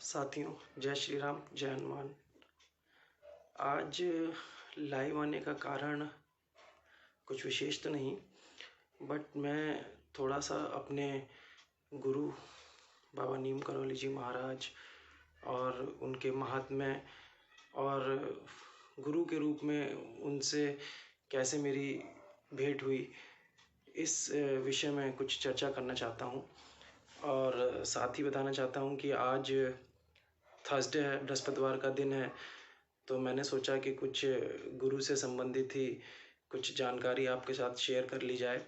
साथियों, जय श्री राम, जय हनुमान। आज लाइव आने का कारण कुछ विशेष तो नहीं, बट मैं थोड़ा सा अपने गुरु बाबा नीम करौली जी महाराज और उनके महात्म्य और गुरु के रूप में उनसे कैसे मेरी भेंट हुई, इस विषय में कुछ चर्चा करना चाहता हूँ। और साथ ही बताना चाहता हूँ कि आज थर्सडे है, बृहस्पतिवार का दिन है, तो मैंने सोचा कि कुछ गुरु से संबंधित ही कुछ जानकारी आपके साथ शेयर कर ली जाए।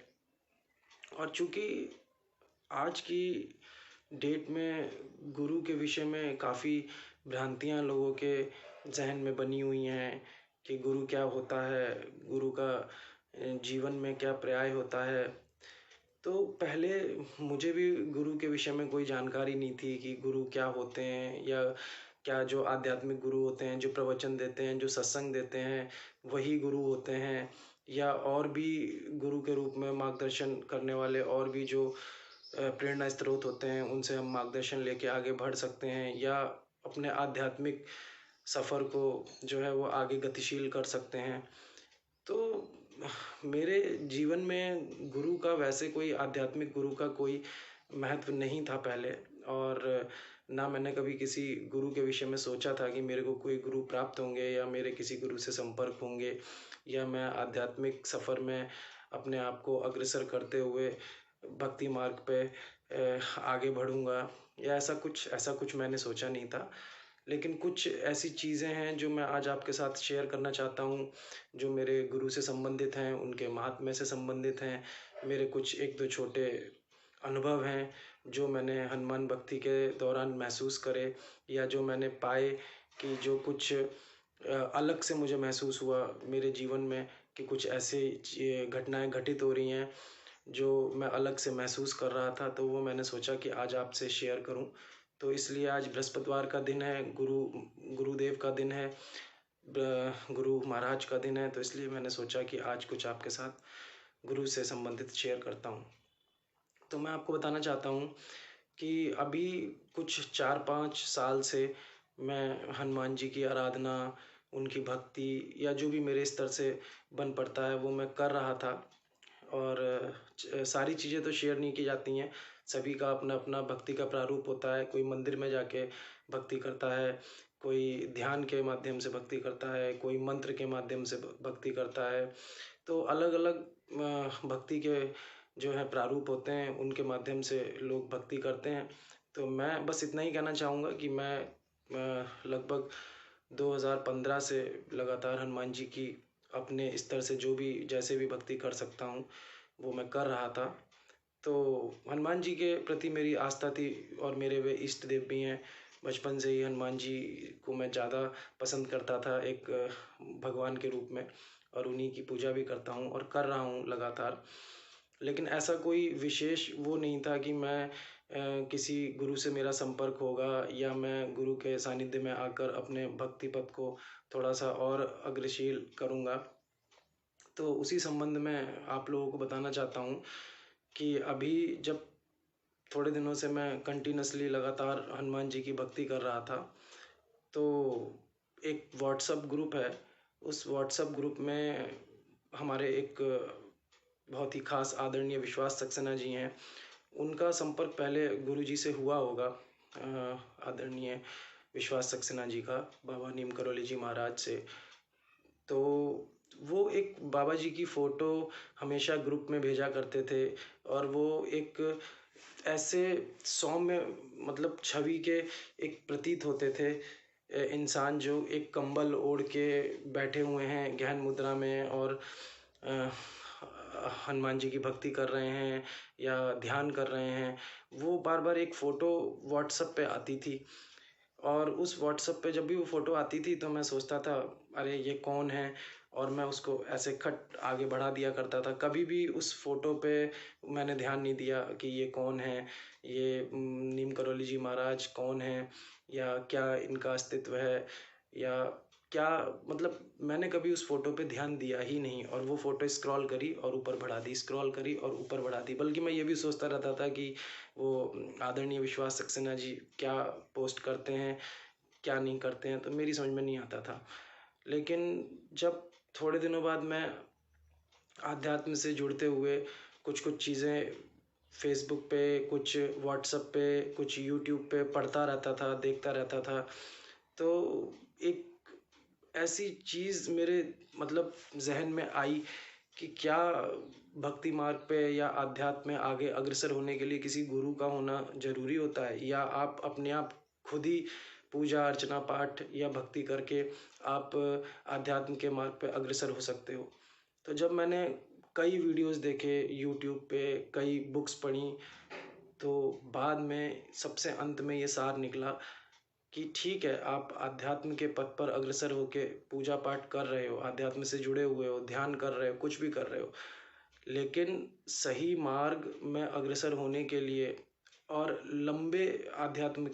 और चूँकि आज की डेट में गुरु के विषय में काफ़ी भ्रांतियाँ लोगों के जहन में बनी हुई हैं कि गुरु क्या होता है, गुरु का जीवन में क्या पर्याय होता है। तो पहले मुझे भी गुरु के विषय में कोई जानकारी नहीं थी कि गुरु क्या होते हैं, या क्या जो आध्यात्मिक गुरु होते हैं, जो प्रवचन देते हैं, जो सत्संग देते हैं, वही गुरु होते हैं, या और भी गुरु के रूप में मार्गदर्शन करने वाले और भी जो प्रेरणा स्रोत होते हैं, उनसे हम मार्गदर्शन लेके आगे बढ़ सकते हैं, या अपने आध्यात्मिक सफ़र को जो है वो आगे गतिशील कर सकते हैं। तो मेरे जीवन में गुरु का वैसे कोई आध्यात्मिक गुरु का कोई महत्व नहीं था पहले, और ना मैंने कभी किसी गुरु के विषय में सोचा था कि मेरे को कोई गुरु प्राप्त होंगे या मेरे किसी गुरु से संपर्क होंगे, या मैं आध्यात्मिक सफ़र में अपने आप को अग्रसर करते हुए भक्ति मार्ग पे आगे बढ़ूँगा, या ऐसा कुछ मैंने सोचा नहीं था। लेकिन कुछ ऐसी चीज़ें हैं जो मैं आज आपके साथ शेयर करना चाहता हूँ, जो मेरे गुरु से संबंधित हैं, उनके महात्म्य से संबंधित हैं। मेरे कुछ एक दो छोटे अनुभव हैं जो मैंने हनुमान भक्ति के दौरान महसूस करे, या जो मैंने पाए कि जो कुछ अलग से मुझे महसूस हुआ मेरे जीवन में, कि कुछ ऐसे घटनाएं घटित हो रही हैं जो मैं अलग से महसूस कर रहा था। तो वो मैंने सोचा कि आज आपसे शेयर करूं। तो इसलिए आज बृहस्पतिवार का दिन है, गुरुदेव का दिन है, गुरु महाराज का दिन है, तो इसलिए मैंने सोचा कि आज कुछ आपके साथ गुरु से संबंधित शेयर करता हूँ। तो मैं आपको बताना चाहता हूँ कि अभी कुछ 4-5 साल से मैं हनुमान जी की आराधना, उनकी भक्ति, या जो भी मेरे स्तर से बन पड़ता है वो मैं कर रहा था। और सारी चीज़ें तो शेयर नहीं की जाती हैं, सभी का अपना अपना भक्ति का प्रारूप होता है। कोई मंदिर में जाके भक्ति करता है, कोई ध्यान के माध्यम से भक्ति करता है, कोई मंत्र के माध्यम से भक्ति करता है। तो अलग अलग भक्ति के जो है प्रारूप होते हैं, उनके माध्यम से लोग भक्ति करते हैं। तो मैं बस इतना ही कहना चाहूँगा कि मैं लगभग 2015 से लगातार हनुमान जी की अपने स्तर से जो भी जैसे भी भक्ति कर सकता हूँ वो मैं कर रहा था। तो हनुमान जी के प्रति मेरी आस्था थी, और मेरे वे इष्ट देव भी हैं। बचपन से ही हनुमान जी को मैं ज़्यादा पसंद करता था एक भगवान के रूप में, और उन्हीं की पूजा भी करता हूँ और कर रहा हूँ लगातार। लेकिन ऐसा कोई विशेष वो नहीं था कि मैं किसी गुरु से मेरा संपर्क होगा, या मैं गुरु के सानिध्य में आकर अपने भक्ति पथ को थोड़ा सा और अग्रशील करूँगा। तो उसी संबंध में आप लोगों को बताना चाहता हूँ कि अभी जब थोड़े दिनों से मैं कंटिन्यूसली लगातार हनुमान जी की भक्ति कर रहा था, तो एक व्हाट्सएप ग्रुप है। उस व्हाट्सएप ग्रुप में हमारे एक बहुत ही खास आदरणीय विश्वास सक्सेना जी हैं, उनका संपर्क पहले गुरु जी से हुआ होगा, आदरणीय विश्वास सक्सेना जी का बाबा नीम करौली जी महाराज से। तो वो एक बाबा जी की फ़ोटो हमेशा ग्रुप में भेजा करते थे, और वो एक ऐसे सौम्य मतलब छवि के एक प्रतीत होते थे। इंसान जो एक कंबल ओढ़ के बैठे हुए हैं गहन मुद्रा में, और हनुमान जी की भक्ति कर रहे हैं या ध्यान कर रहे हैं। वो बार बार एक फ़ोटो व्हाट्सएप पे आती थी, और उस व्हाट्सएप पे जब भी वो फ़ोटो आती थी तो मैं सोचता था अरे ये कौन है, और मैं उसको ऐसे खट आगे बढ़ा दिया करता था। कभी भी उस फ़ोटो पे मैंने ध्यान नहीं दिया कि ये कौन है, ये नीम करौली जी महाराज कौन है, या क्या इनका अस्तित्व है, या क्या मतलब मैंने कभी उस फ़ोटो पे ध्यान दिया ही नहीं, और वो फ़ोटो स्क्रॉल करी और ऊपर बढ़ा दी, स्क्रॉल करी और ऊपर बढ़ा दी। बल्कि मैं ये भी सोचता रहता था कि वो आदरणीय विश्वास सक्सेना जी क्या पोस्ट करते हैं, क्या नहीं करते हैं, तो मेरी समझ में नहीं आता था। लेकिन जब थोड़े दिनों बाद मैं आध्यात्म से जुड़ते हुए कुछ कुछ चीज़ें फेसबुक पे, कुछ व्हाट्सएप पे, कुछ यूट्यूब पे पढ़ता रहता था, देखता रहता था, तो एक ऐसी चीज़ मेरे मतलब जहन में आई कि क्या भक्ति मार्ग पे या आध्यात्म में आगे अग्रसर होने के लिए किसी गुरु का होना जरूरी होता है, या आप अपने आप खुद ही पूजा अर्चना पाठ या भक्ति करके आप आध्यात्म के मार्ग पे अग्रसर हो सकते हो। तो जब मैंने कई वीडियोस देखे यूट्यूब पे, कई बुक्स पढ़ी, तो बाद में सबसे अंत में ये सार निकला कि ठीक है, आप अध्यात्म के पथ पर अग्रसर होके पूजा पाठ कर रहे हो, अध्यात्म से जुड़े हुए हो, ध्यान कर रहे हो, कुछ भी कर रहे हो, लेकिन सही मार्ग में अग्रसर होने के लिए और लंबे आध्यात्म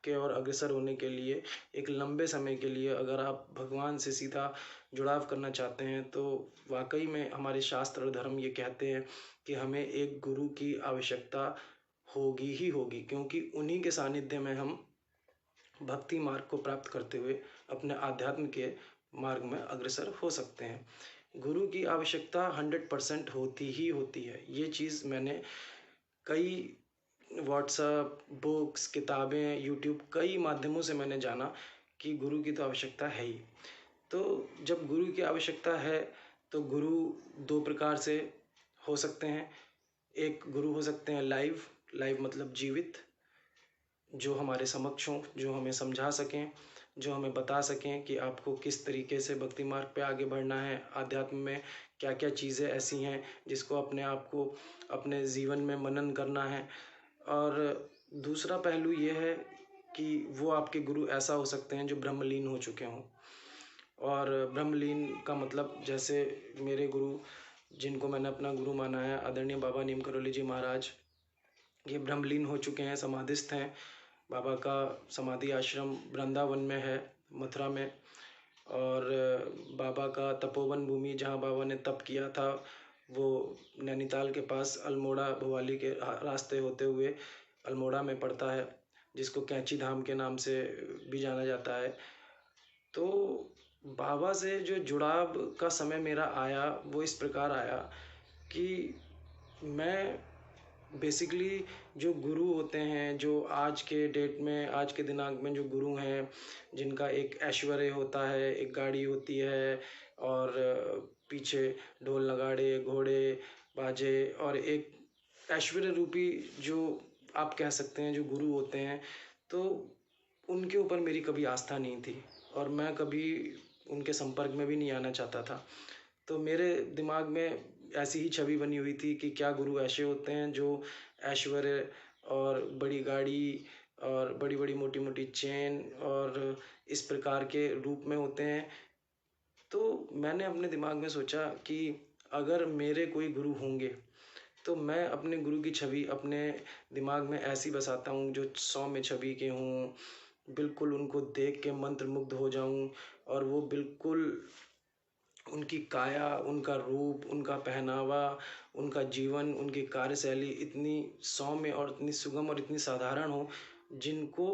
के और अग्रसर होने के लिए, एक लंबे समय के लिए अगर आप भगवान से सीधा जुड़ाव करना चाहते हैं, तो वाकई में हमारे शास्त्र और धर्म ये कहते हैं कि हमें एक गुरु की आवश्यकता होगी ही होगी, क्योंकि उन्हीं के सानिध्य में हम भक्ति मार्ग को प्राप्त करते हुए अपने आध्यात्म के मार्ग में अग्रसर हो सकते हैं। गुरु की आवश्यकता 100% होती ही होती है। ये चीज़ मैंने कई व्हाट्सएप, बुक्स, किताबें, यूट्यूब, कई माध्यमों से मैंने जाना कि गुरु की तो आवश्यकता है ही। तो जब गुरु की आवश्यकता है, तो गुरु दो प्रकार से हो सकते हैं। एक गुरु हो सकते हैं लाइव, लाइव मतलब जीवित, जो हमारे समक्ष हों, जो हमें समझा सकें, जो हमें बता सकें कि आपको किस तरीके से भक्ति मार्ग पे आगे बढ़ना है, आध्यात्म में क्या क्या चीज़ें ऐसी हैं जिसको अपने आप को अपने जीवन में मनन करना है। और दूसरा पहलू ये है कि वो आपके गुरु ऐसा हो सकते हैं जो ब्रह्मलीन हो चुके हों। और ब्रह्मलीन का मतलब, जैसे मेरे गुरु जिनको मैंने अपना गुरु माना है, आदरणीय बाबा नीम करोली जी महाराज, ये ब्रह्मलीन हो चुके हैं, समाधिस्थ हैं। बाबा का समाधि आश्रम वृंदावन में है, मथुरा में। और बाबा का तपोवन भूमि जहाँ बाबा ने तप किया था, वो नैनीताल के पास अल्मोड़ा भवाली के रास्ते होते हुए अल्मोड़ा में पड़ता है, जिसको कैंची धाम के नाम से भी जाना जाता है। तो बाबा से जो जुड़ाव का समय मेरा आया, वो इस प्रकार आया कि मैं बेसिकली, जो गुरु होते हैं, जो आज के डेट में, आज के दिनांक में जो गुरु हैं, जिनका एक ऐश्वर्य होता है, एक गाड़ी होती है, और पीछे ढोल नगाड़े, घोड़े, बाजे, और एक ऐश्वर्य रूपी जो आप कह सकते हैं जो गुरु होते हैं, तो उनके ऊपर मेरी कभी आस्था नहीं थी, और मैं कभी उनके संपर्क में भी नहीं आना चाहता था। तो मेरे दिमाग में ऐसी ही छवि बनी हुई थी कि क्या गुरु ऐसे होते हैं जो ऐश्वर्य और बड़ी गाड़ी और बड़ी बड़ी मोटी मोटी चेन और इस प्रकार के रूप में होते हैं। तो मैंने अपने दिमाग में सोचा कि अगर मेरे कोई गुरु होंगे, तो मैं अपने गुरु की छवि अपने दिमाग में ऐसी बसाता हूँ जो सौम्य छवि के हों, बिल्कुल उनको देख के मंत्र मुग्ध हो जाऊं, और वो बिल्कुल उनकी काया, उनका रूप, उनका पहनावा, उनका जीवन, उनकी कार्यशैली इतनी सौम्य और इतनी सुगम और इतनी साधारण हो, जिनको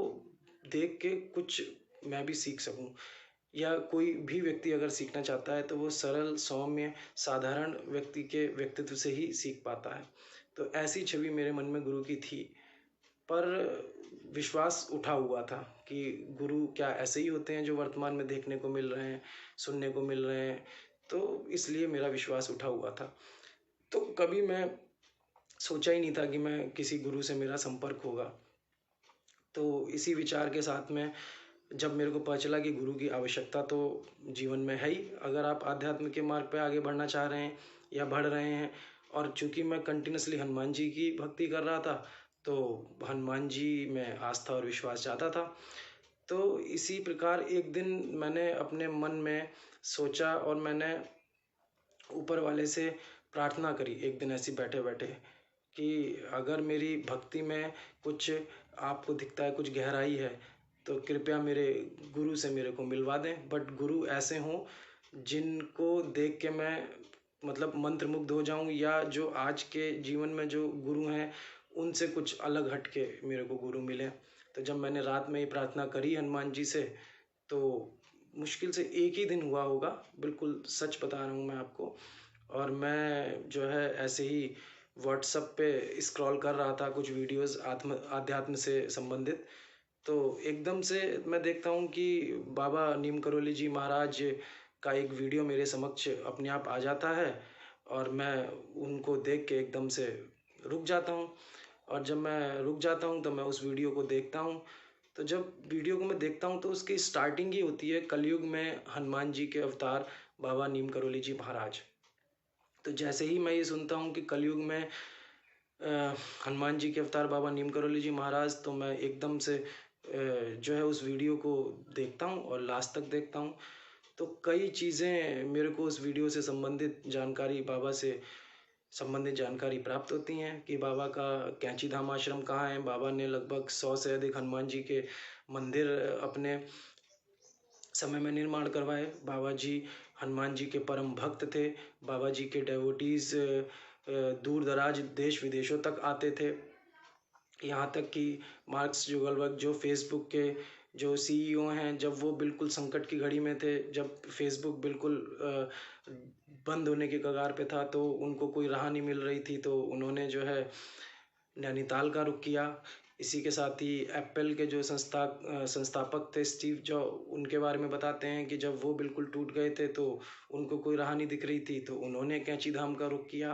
देख के कुछ मैं भी सीख सकूं, या कोई भी व्यक्ति अगर सीखना चाहता है तो वो सरल, सौम्य, साधारण व्यक्ति के व्यक्तित्व से ही सीख पाता है। तो ऐसी छवि मेरे मन में गुरु की थी, पर विश्वास उठा हुआ था कि गुरु क्या ऐसे ही होते हैं जो वर्तमान में देखने को मिल रहे हैं, सुनने को मिल रहे हैं। तो इसलिए मेरा विश्वास उठा हुआ था। तो कभी मैं सोचा ही नहीं था कि मैं किसी गुरु से मेरा संपर्क होगा। तो इसी विचार के साथ में जब मेरे को पता चला कि गुरु की आवश्यकता तो जीवन में है ही, अगर आप आध्यात्म के मार्ग पे आगे बढ़ना चाह रहे हैं या बढ़ रहे हैं, और चूंकि मैं कंटिन्यूसली हनुमान जी की भक्ति कर रहा था, तो हनुमान जी में आस्था और विश्वास ज़्यादा था। तो इसी प्रकार एक दिन मैंने अपने मन में सोचा, और मैंने ऊपर वाले से प्रार्थना करी एक दिन ऐसी बैठे बैठे कि अगर मेरी भक्ति में कुछ आपको दिखता है, कुछ गहराई है, तो कृपया मेरे गुरु से मेरे को मिलवा दें। बट गुरु ऐसे हों जिनको देख के मैं मतलब मंत्रमुग्ध हो जाऊं, या जो आज के जीवन में जो गुरु हैं उनसे कुछ अलग हट के मेरे को गुरु मिले। तो जब मैंने रात में ये प्रार्थना करी हनुमान जी से, तो मुश्किल से एक ही दिन हुआ होगा, बिल्कुल सच बता रहा हूँ मैं आपको। और मैं जो है ऐसे ही व्हाट्सएप पे स्क्रॉल कर रहा था कुछ वीडियोस आध्यात्म से संबंधित, तो एकदम से मैं देखता हूँ कि बाबा नीम करोली जी महाराज का एक वीडियो मेरे समक्ष अपने आप आ जाता है, और मैं उनको देख के एकदम से रुक जाता हूँ। और जब मैं रुक जाता हूँ तो मैं उस वीडियो को देखता हूँ। तो जब वीडियो को मैं देखता हूँ तो उसकी स्टार्टिंग ही होती है कलयुग में हनुमान जी के अवतार बाबा नीम करोली जी महाराज। तो जैसे ही मैं ये सुनता हूँ कि कलयुग में हनुमान जी के अवतार बाबा नीम करोली जी महाराज, तो मैं एकदम से जो है उस वीडियो को देखता हूँ और लास्ट तक देखता हूँ। तो कई चीज़ें मेरे को उस वीडियो से संबंधित जानकारी, बाबा से संबंधित जानकारी प्राप्त होती हैं कि बाबा का कैंची धाम आश्रम कहाँ है। बाबा ने लगभग 100 से अधिक हनुमान जी के मंदिर अपने समय में निर्माण करवाए। बाबा जी हनुमान जी के परम भक्त थे। बाबा जी के डेवोटीज दूर दराज देश विदेशों तक आते थे। यहाँ तक कि मार्क जुगरबर्ग जो फेसबुक के जो सीईओ हैं, जब वो बिल्कुल संकट की घड़ी में थे, जब फेसबुक बिल्कुल बंद होने के कगार पे था, तो उनको कोई राह नहीं मिल रही थी, तो उन्होंने जो है नैनीताल का रुख किया। इसी के साथ ही एप्पल के जो संस्थापक थे स्टीव जॉब, उनके बारे में बताते हैं कि जब वो बिल्कुल टूट गए थे तो उनको कोई राह नहीं दिख रही थी, तो उन्होंने कैंची धाम का रुख किया।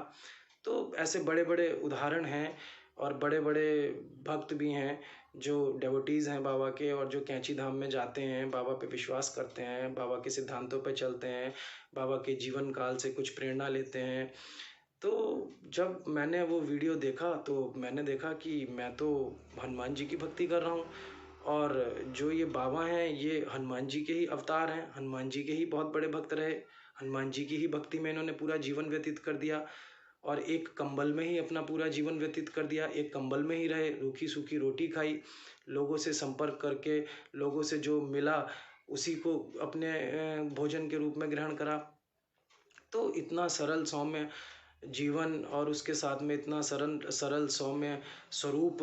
तो ऐसे बड़े बड़े उदाहरण हैं, और बड़े बड़े भक्त भी हैं जो डेवोटीज़ हैं बाबा के, और जो कैंची धाम में जाते हैं, बाबा पे विश्वास करते हैं, बाबा के सिद्धांतों पे चलते हैं, बाबा के जीवन काल से कुछ प्रेरणा लेते हैं। तो जब मैंने वो वीडियो देखा तो मैंने देखा कि मैं तो हनुमान जी की भक्ति कर रहा हूँ, और जो ये बाबा हैं ये हनुमान जी के ही अवतार हैं, हनुमान जी के ही बहुत बड़े भक्त रहे, हनुमान जी की ही भक्ति में इन्होंने पूरा जीवन व्यतीत कर दिया, और एक कंबल में ही अपना पूरा जीवन व्यतीत कर दिया। एक कंबल में ही रहे, रूखी सूखी रोटी खाई, लोगों से संपर्क करके लोगों से जो मिला उसी को अपने भोजन के रूप में ग्रहण करा। तो इतना सरल सौम्य जीवन, और उसके साथ में इतना सरल सरल सौम्य स्वरूप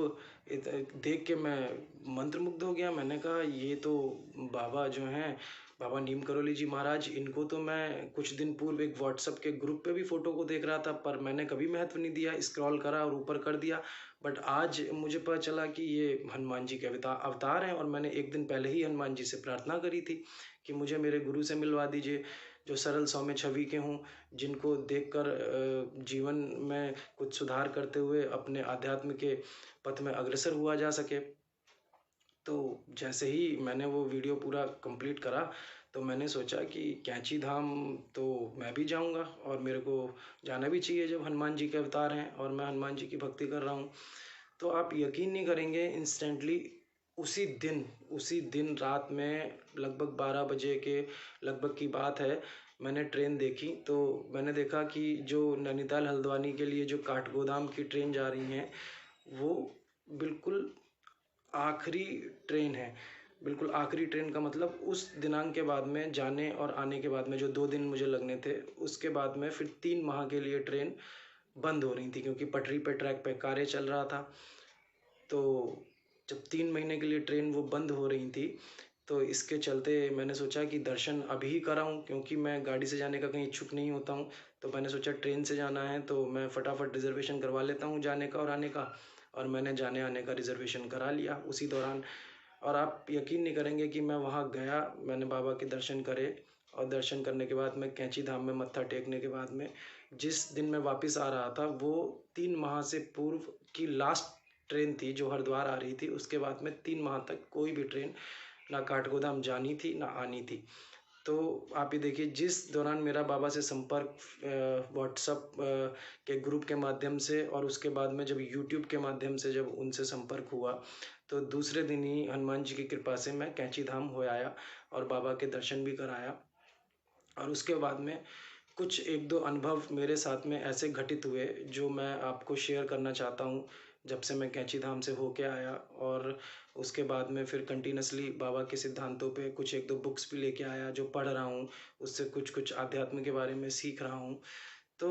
देख के मैं मंत्रमुग्ध हो गया। मैंने कहा ये तो बाबा जो हैं, बाबा नीम करोली जी महाराज, इनको तो मैं कुछ दिन पूर्व एक व्हाट्सएप के ग्रुप पे भी फ़ोटो को देख रहा था, पर मैंने कभी महत्व नहीं दिया, स्क्रॉल करा और ऊपर कर दिया। बट आज मुझे पता चला कि ये हनुमान जी के अवतार हैं, और मैंने एक दिन पहले ही हनुमान जी से प्रार्थना करी थी कि मुझे मेरे गुरु से मिलवा दीजिए, जो सरल सौम्य छवि के हों, जिनको देखकर जीवन में कुछ सुधार करते हुए अपने आध्यात्म के पथ में अग्रसर हुआ जा सके। तो जैसे ही मैंने वो वीडियो पूरा कंप्लीट करा, तो मैंने सोचा कि कैंची धाम तो मैं भी जाऊंगा, और मेरे को जाना भी चाहिए जब हनुमान जी के अवतार हैं और मैं हनुमान जी की भक्ति कर रहा हूँ। तो आप यकीन नहीं करेंगे, इंस्टेंटली उसी दिन रात में लगभग 12 बजे के लगभग की बात है, मैंने ट्रेन देखी। तो मैंने देखा कि जो नैनीताल हल्द्वानी के लिए जो काठगोदाम की ट्रेन जा रही हैं, वो बिल्कुल आखिरी ट्रेन है। बिल्कुल आखिरी ट्रेन का मतलब उस दिनांक के बाद में, जाने और आने के बाद में जो 2 दिन मुझे लगने थे, उसके बाद में फिर 3 माह के लिए ट्रेन बंद हो रही थी, क्योंकि पटरी पे ट्रैक पे कार्य चल रहा था। तो जब 3 महीने के लिए ट्रेन वो बंद हो रही थी, तो इसके चलते मैंने सोचा कि दर्शन अभी ही कराऊं, क्योंकि मैं गाड़ी से जाने का कहीं इच्छुक नहीं होता हूं। तो मैंने सोचा ट्रेन से जाना है तो मैं फटाफट रिजर्वेशन करवा लेता हूं जाने का और आने का, और मैंने जाने आने का रिजर्वेशन करा लिया उसी दौरान। और आप यकीन नहीं करेंगे कि मैं वहाँ गया, मैंने बाबा के दर्शन करे, और दर्शन करने के बाद मैं कैंची धाम में मत्था टेकने के बाद में जिस दिन मैं वापस आ रहा था, वो 3 माह से पूर्व की लास्ट ट्रेन थी जो हरिद्वार आ रही थी। उसके बाद में 3 माह तक कोई भी ट्रेन ना काठगोदाम जानी थी ना आनी थी। तो आप ये देखिए, जिस दौरान मेरा बाबा से संपर्क व्हाट्सअप के ग्रुप के माध्यम से, और उसके बाद में जब यूट्यूब के माध्यम से जब उनसे संपर्क हुआ, तो दूसरे दिन ही हनुमान जी की कृपा से मैं कैंची धाम हो आया और बाबा के दर्शन भी कराया। और उसके बाद में कुछ 1-2 अनुभव मेरे साथ में ऐसे घटित हुए जो मैं आपको शेयर करना चाहता हूँ, जब से मैं कैंची धाम से होके आया, और उसके बाद में फिर कंटिन्यूसली बाबा के सिद्धांतों पे कुछ एक दो बुक्स भी लेके आया जो पढ़ रहा हूँ, उससे कुछ कुछ आध्यात्म के बारे में सीख रहा हूँ। तो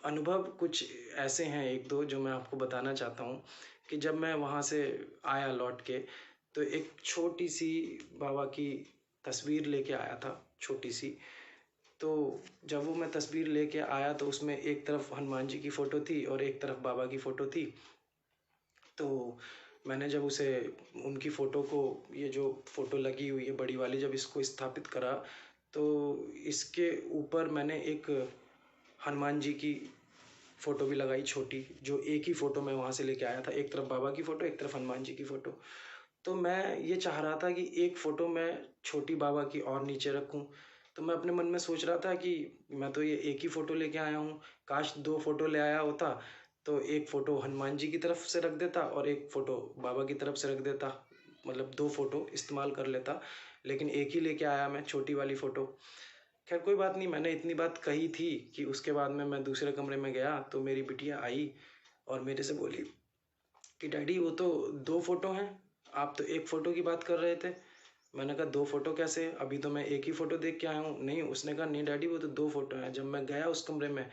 अनुभव कुछ ऐसे हैं एक दो जो मैं आपको बताना चाहता हूँ कि जब मैं वहाँ से आया लौट के, तो एक छोटी सी बाबा की तस्वीर लेके आया था, छोटी सी। तो जब वो मैं तस्वीर लेके आया तो उसमें एक तरफ हनुमान जी की फ़ोटो थी और एक तरफ बाबा की फ़ोटो थी। तो मैंने जब उसे, उनकी फ़ोटो को, ये जो फ़ोटो लगी हुई है बड़ी वाली, जब इसको स्थापित करा, तो इसके ऊपर मैंने एक हनुमान जी की फ़ोटो भी लगाई छोटी, जो एक ही फ़ोटो मैं वहाँ से लेके आया था। एक तरफ बाबा की फ़ोटो, एक तरफ हनुमान जी की फ़ोटो। तो मैं ये चाह रहा था कि एक फ़ोटो मैं छोटी बाबा की और नीचे रखूँ। तो मैं अपने मन में सोच रहा था कि मैं तो ये एक ही फ़ोटो लेके आया हूँ, काश 2 फ़ोटो ले आया होता, तो एक फ़ोटो हनुमान जी की तरफ से रख देता और एक फ़ोटो बाबा की तरफ से रख देता। मतलब 2 फ़ोटो इस्तेमाल कर लेता, लेकिन एक ही लेके आया मैं, छोटी वाली फ़ोटो। खैर कोई बात नहीं, मैंने इतनी बात कही थी कि उसके बाद में मैं दूसरे कमरे में गया तो मेरी बिटिया आई और मेरे से बोली कि डैडी वो तो 2 फ़ोटो हैं, आप तो एक फ़ोटो की बात कर रहे थे। मैंने कहा 2 फ़ोटो कैसे? अभी तो मैं एक ही फ़ोटो देख के आया हूँ। नहीं, उसने कहा नहीं डैडी वो तो 2 फ़ोटो हैं। जब मैं गया उस कमरे में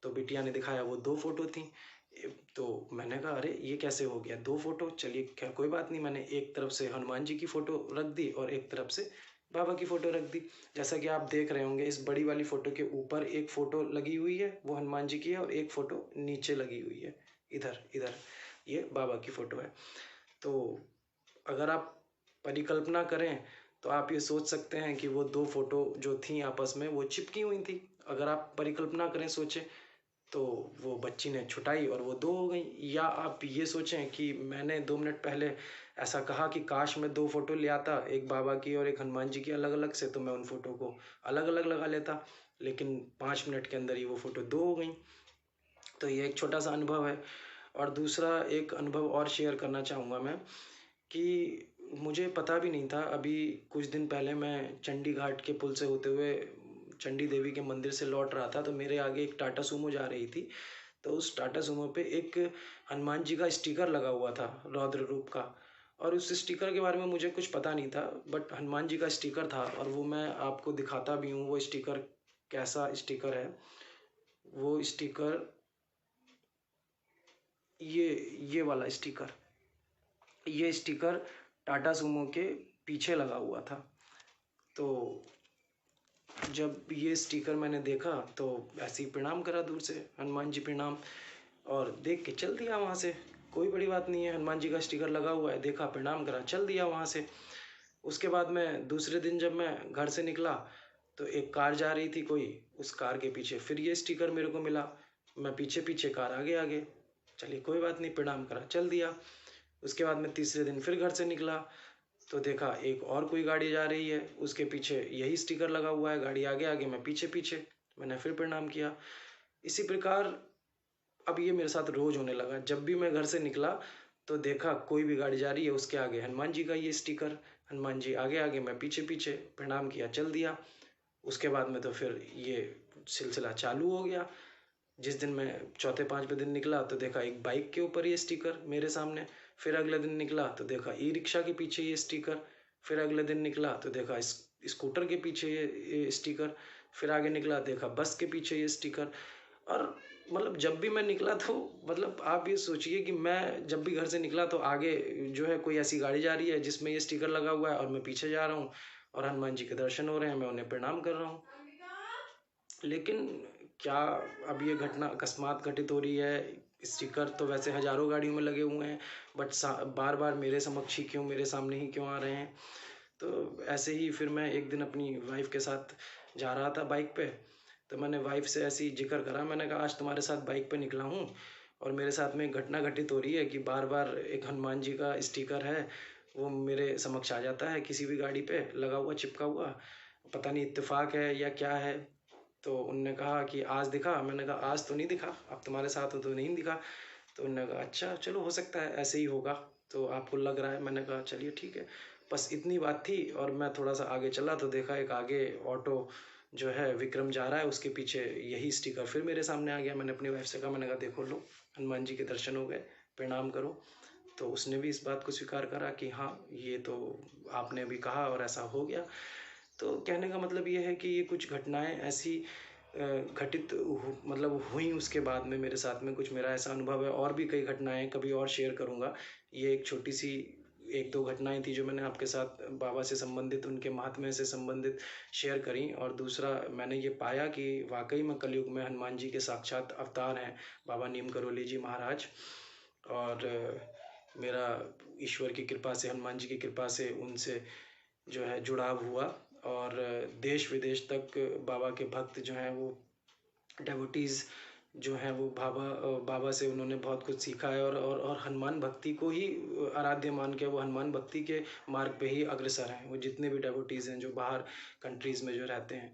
तो बिटिया ने दिखाया वो 2 फ़ोटो थी। तो मैंने कहा अरे ये कैसे हो गया 2 फ़ोटो? चलिए खैर कोई बात नहीं, मैंने एक तरफ से हनुमान जी की फ़ोटो रख दी और एक तरफ से बाबा की फ़ोटो रख दी। जैसा कि आप देख रहे होंगे इस बड़ी वाली फ़ोटो के ऊपर एक फ़ोटो लगी हुई है, वो हनुमान जी की है, और एक फ़ोटो नीचे लगी हुई है, इधर इधर, ये बाबा की फ़ोटो है। तो अगर आप परिकल्पना करें तो आप ये सोच सकते हैं कि वो 2 फ़ोटो जो थीं आपस में वो चिपकी हुई थी। अगर आप परिकल्पना करें, सोचें, तो वो बच्ची ने छुटाई और वो 2 हो गई। या आप ये सोचें कि मैंने 2 मिनट पहले ऐसा कहा कि काश मैं 2 फ़ोटो ले आता, एक बाबा की और एक हनुमान जी की अलग-अलग से, तो मैं उन फ़ोटो को अलग-अलग लगा लेता। लेकिन 5 मिनट के अंदर ही वो फ़ोटो 2 हो गई। तो ये एक छोटा-सा अनुभव है। और दूसरा एक अनुभव और शेयर करना चाहूँगा मैं कि मुझे पता भी नहीं था, अभी कुछ दिन पहले मैं चंडी घाट के पुल से होते हुए चंडी देवी के मंदिर से लौट रहा था, तो मेरे आगे एक टाटा सूमो जा रही थी। तो उस टाटा सूमो पे एक हनुमान जी का स्टिकर लगा हुआ था, रौद्र रूप का। और उस स्टिकर के बारे में मुझे कुछ पता नहीं था, बट हनुमान जी का स्टिकर था और वो मैं आपको दिखाता भी हूँ। वो स्टिकर कैसा स्टिकर है, वो स्टिकर, ये ये वाला स्टिकर, ये स्टिकर टाटा सूमो के पीछे लगा हुआ था। तो जब ये स्टिकर मैंने देखा तो ऐसे ही प्रणाम करा दूर से, हनुमान जी प्रणाम, और देख के चल दिया वहाँ से। कोई बड़ी बात नहीं है, हनुमान जी का स्टिकर लगा हुआ है, देखा, प्रणाम करा, चल दिया वहाँ से। उसके बाद मैं दूसरे दिन जब मैं घर से निकला तो एक कार जा रही थी कोई, उस कार के पीछे फिर ये स्टिकर मेरे को मिला। मैं पीछे पीछे, कार आगे आगे, चलिए कोई बात नहीं, प्रणाम करा, चल दिया। उसके बाद मैं तीसरे दिन फिर घर से निकला तो देखा एक और कोई गाड़ी जा रही है, उसके पीछे यही स्टिकर लगा हुआ है, गाड़ी आगे आगे, मैं पीछे पीछे, मैंने फिर प्रणाम किया। इसी प्रकार अब ये मेरे साथ रोज होने लगा। जब भी मैं घर से निकला तो देखा कोई भी गाड़ी जा रही है, उसके आगे हनुमान जी का ये स्टिकर, हनुमान जी आगे आगे, मैं पीछे पीछे, प्रणाम किया, चल दिया। उसके बाद में तो फिर ये सिलसिला चालू हो गया। जिस दिन मैं चौथे पाँचवें दिन निकला तो देखा एक बाइक के ऊपर ये स्टिकर मेरे सामने। फिर अगले दिन निकला तो देखा ई रिक्शा के पीछे ये स्टिकर। फिर अगले दिन निकला तो देखा स्कूटर के पीछे ये स्टिकर। फिर आगे निकला, देखा बस के पीछे ये स्टिकर। और मतलब जब भी मैं निकला तो, मतलब आप ये सोचिए कि मैं जब भी घर से निकला तो आगे जो है कोई ऐसी गाड़ी जा रही है जिसमें ये स्टिकर लगा हुआ है और मैं पीछे जा रहा हूँ और हनुमान जी के दर्शन हो रहे हैं, मैं उन्हें प्रणाम कर रहा हूँ। लेकिन क्या, अब ये घटना अकस्मात घटित हो रही है। स्टिकर तो वैसे हजारों गाड़ियों में लगे हुए हैं, बट बार बार मेरे समक्ष ही क्यों, मेरे सामने ही क्यों आ रहे हैं। तो ऐसे ही फिर मैं एक दिन अपनी वाइफ के साथ जा रहा था बाइक पे, तो मैंने वाइफ से ऐसे ही जिक्र करा, मैंने कहा आज तुम्हारे साथ बाइक पे निकला हूँ और मेरे साथ में एक घटना घटित हो रही है कि बार बार एक हनुमान जी का स्टिकर है वो मेरे समक्ष आ जाता है किसी भी गाड़ी पे लगा हुआ, चिपका हुआ। पता नहीं इत्तेफाक है या क्या है। तो उनने कहा कि आज दिखा, मैंने कहा आज तो नहीं दिखा, अब तुम्हारे साथ हो तो नहीं दिखा। तो उन्होंने कहा अच्छा चलो हो सकता है ऐसे ही होगा, तो आपको लग रहा है। मैंने कहा चलिए ठीक है। बस इतनी बात थी और मैं थोड़ा सा आगे चला तो देखा एक आगे ऑटो जो है विक्रम जा रहा है, उसके पीछे यही स्टिकर फिर मेरे सामने आ गया। मैंने अपनी वाइफ से कहा, मैंने कहा देखो लो, हनुमान जी के दर्शन हो गए, प्रणाम करो। तो उसने भी इस बात को स्वीकार करा कि हाँ, ये तो आपने अभी कहा और ऐसा हो गया। तो कहने का मतलब ये है कि ये कुछ घटनाएँ ऐसी घटित मतलब हुई उसके बाद में मेरे साथ में कुछ मेरा ऐसा अनुभव है। और भी कई घटनाएँ कभी और शेयर करूँगा। ये एक छोटी-सी 1-2 घटनाएँ थी जो मैंने आपके साथ बाबा से संबंधित, उनके महात्म्य से संबंधित शेयर करी। और दूसरा, मैंने ये पाया कि वाक़ई में कलयुग में हनुमान जी के साक्षात अवतार हैं, बाबा नीम करोली जी महाराज। और मेरा ईश्वर की कृपा से, हनुमान जी की कृपा से उनसे जो है जुड़ाव हुआ। और देश विदेश तक बाबा के भक्त जो हैं वो डेवोटीज़ जो हैं वो बाबा से उन्होंने बहुत कुछ सीखा है। और हनुमान भक्ति को ही आराध्य मान के वो हनुमान भक्ति के मार्ग पे ही अग्रसर हैं, वो जितने भी डेवोटीज़ हैं जो बाहर कंट्रीज़ में जो रहते हैं।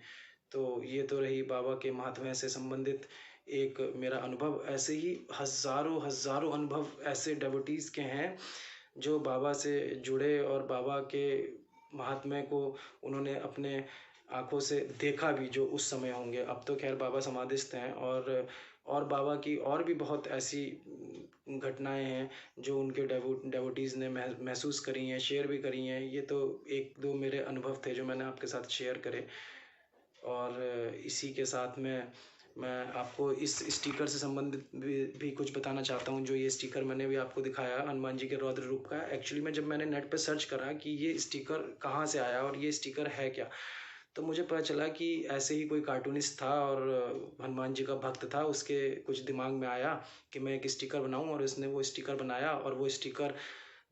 तो ये तो रही बाबा के महात्म्य से संबंधित एक मेरा अनुभव। ऐसे ही हज़ारों हज़ारों अनुभव ऐसे डेवोटीज़ के हैं जो बाबा से जुड़े और बाबा के महात्म्य को उन्होंने अपने आँखों से देखा भी, जो उस समय होंगे। अब तो खैर बाबा समाधिस्थ हैं। और बाबा की और भी बहुत ऐसी घटनाएँ हैं जो उनके डेवोटीज़ ने महसूस करी हैं, शेयर भी करी हैं। ये तो 1-2 मेरे अनुभव थे जो मैंने आपके साथ शेयर करे। और इसी के साथ में मैं आपको इस स्टिकर से संबंधित भी कुछ बताना चाहता हूँ। जो ये स्टिकर मैंने भी आपको दिखाया हनुमान जी के रौद्र रूप का, एक्चुअली में जब मैंने नेट पे सर्च करा कि ये स्टिकर कहाँ से आया और ये स्टिकर है क्या, तो मुझे पता चला कि ऐसे ही कोई कार्टूनिस्ट था और हनुमान जी का भक्त था। उसके कुछ दिमाग में आया कि मैं एक स्टिकर बनाऊँ, और उसने वो स्टिकर बनाया और वो स्टिकर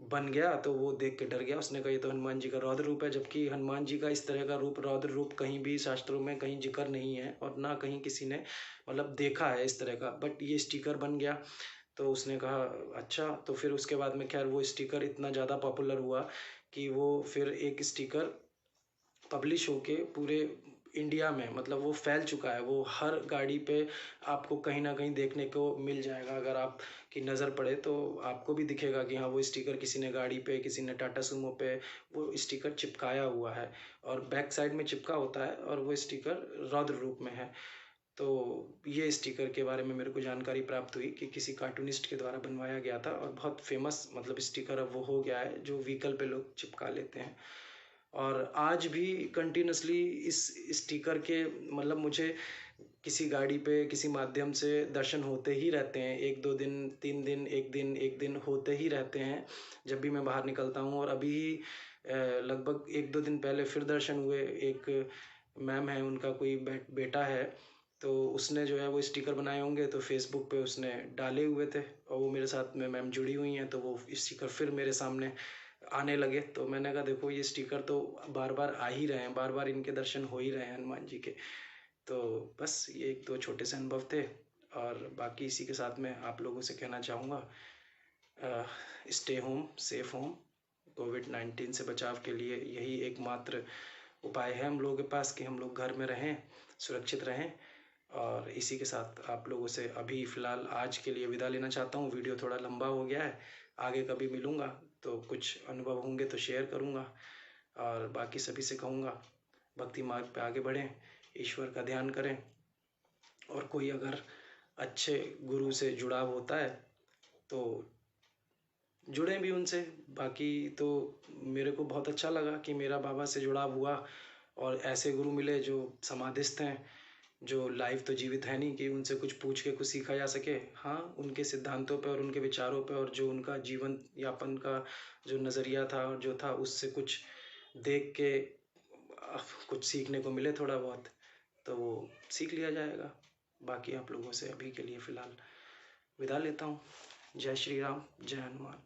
बन गया। तो वो देख के डर गया, उसने कहा ये तो हनुमान जी का रौद्र रूप है। जबकि हनुमान जी का इस तरह का रूप, रौद्र रूप, कहीं भी शास्त्रों में कहीं जिक्र नहीं है और ना कहीं किसी ने मतलब देखा है इस तरह का। बट ये स्टिकर बन गया। तो उसने कहा अच्छा। तो फिर उसके बाद में खैर वो स्टिकर इतना ज़्यादा पॉपुलर हुआ कि वो फिर एक स्टिकर पब्लिश होके पूरे इंडिया में, मतलब वो फैल चुका है। वो हर गाड़ी पे आपको कहीं ना कहीं देखने को मिल जाएगा। अगर आप की नज़र पड़े तो आपको भी दिखेगा कि हाँ, वो स्टिकर किसी ने गाड़ी पे, किसी ने टाटा सुमो पे वो स्टिकर चिपकाया हुआ है और बैक साइड में चिपका होता है, और वो स्टिकर रौद्र रूप में है। तो ये स्टिकर के बारे में मेरे को जानकारी प्राप्त हुई कि किसी कार्टूनिस्ट के द्वारा बनवाया गया था, और बहुत फेमस मतलब स्टिकर अब वो हो गया है जो व्हीकल पे लोग चिपका लेते हैं। और आज भी कंटिन्यूसली इस स्टिकर के मतलब मुझे किसी गाड़ी पे किसी माध्यम से दर्शन होते ही रहते हैं। 1-2 दिन, 3 दिन, 1 दिन होते ही रहते हैं जब भी मैं बाहर निकलता हूँ। और अभी लगभग 1-2 दिन पहले फिर दर्शन हुए। एक मैम है, उनका कोई बेटा है, तो उसने जो है वो स्टिकर बनाए होंगे, तो फेसबुक पे उसने डाले हुए थे और वो मेरे साथ में मैम जुड़ी हुई हैं, तो वो स्टिकर फिर मेरे सामने आने लगे। तो मैंने कहा देखो, ये स्टिकर तो बार बार आ ही रहे हैं, बार बार इनके दर्शन हो ही रहे हैं हनुमान जी के। तो बस ये 1-2 छोटे से अनुभव थे। और बाकी इसी के साथ में आप लोगों से कहना चाहूँगा, स्टे होम, सेफ होम। कोविड-19 से बचाव के लिए यही एकमात्र उपाय है हम लोगों के पास कि हम लोग घर में रहें, सुरक्षित रहें। और इसी के साथ आप लोगों से अभी फ़िलहाल आज के लिए विदा लेना चाहता हूँ। वीडियो थोड़ा लंबा हो गया है, आगे कभी मिलूँगा तो कुछ अनुभव होंगे तो शेयर करूँगा। और बाकी सभी से कहूँगा, भक्ति मार्ग पे आगे बढ़ें, ईश्वर का ध्यान करें। और कोई अगर अच्छे गुरु से जुड़ाव होता है तो जुड़ें भी उनसे। बाकी तो मेरे को बहुत अच्छा लगा कि मेरा बाबा से जुड़ाव हुआ और ऐसे गुरु मिले जो समाधिस्थ हैं, जो लाइव तो जीवित है नहीं कि उनसे कुछ पूछ के कुछ सीखा जा सके। हाँ, उनके सिद्धांतों पे और उनके विचारों पे और जो उनका जीवन यापन का जो नज़रिया था और जो था, उससे कुछ देख के कुछ सीखने को मिले थोड़ा बहुत, तो वो सीख लिया जाएगा। बाकी आप लोगों से अभी के लिए फ़िलहाल विदा लेता हूँ। जय श्री राम, जय हनुमान।